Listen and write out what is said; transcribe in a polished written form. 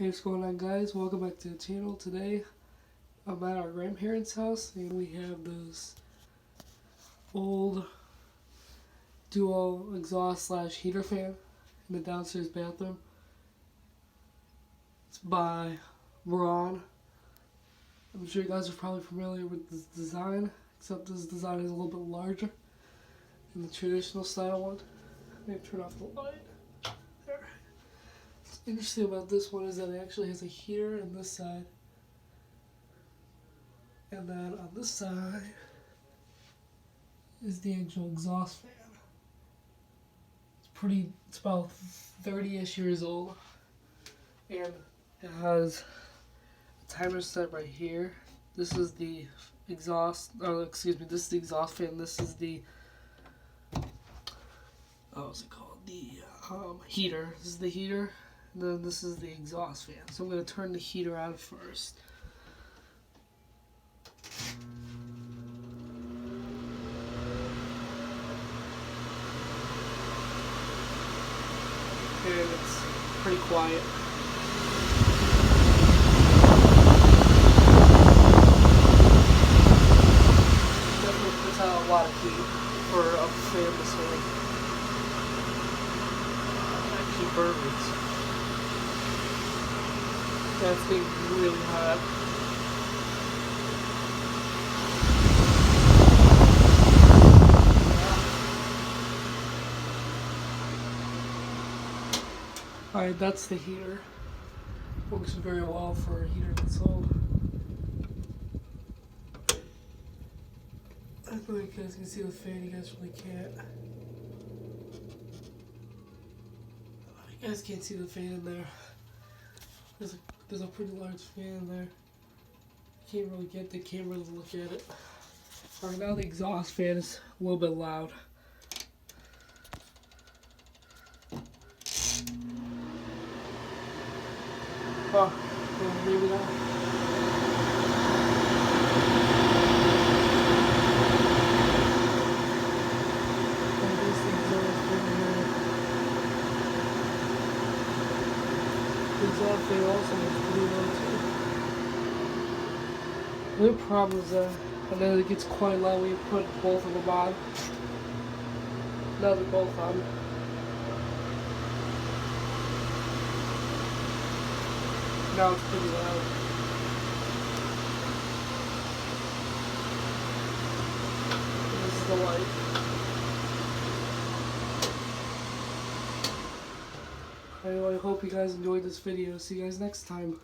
Hey, what's going on, guys? Welcome back to the channel. Today I'm at our grandparents' house and we have this old dual exhaust slash heater fan in the downstairs bathroom. It's by Braun. I'm sure you guys are probably familiar with this design, except this design is a little bit larger than the traditional style one. Let me turn off the light. There. What's interesting about this one is that it actually has a heater on this side. And then on this side is the actual exhaust fan. It's about 30-ish years old. And it has a timer set right here. This is the exhaust, this is the exhaust fan. This is the, what's it called? The heater. This is the heater. And then this is the exhaust fan. So I'm going to turn the heater on first. And it's pretty quiet. Definitely puts out a lot of heat for a fan this way. Actually burns. That's getting really hot. Alright, that's the heater. Works very well for a heater that's old. I don't know if you guys can see the fan, you guys really can't. You guys can't see the fan in there. There's a pretty large fan in there. You can't really get the camera to look at it. Alright, now the exhaust fan is a little bit loud. Oh, well, maybe not. And this exhaust fan here. The exhaust fan also is pretty low too. The only problem is that, and then it gets quite loud when you put both of them on. Now they're both on. Now it's pretty loud. And this is the light. Anyway, I hope you guys enjoyed this video. See you guys next time.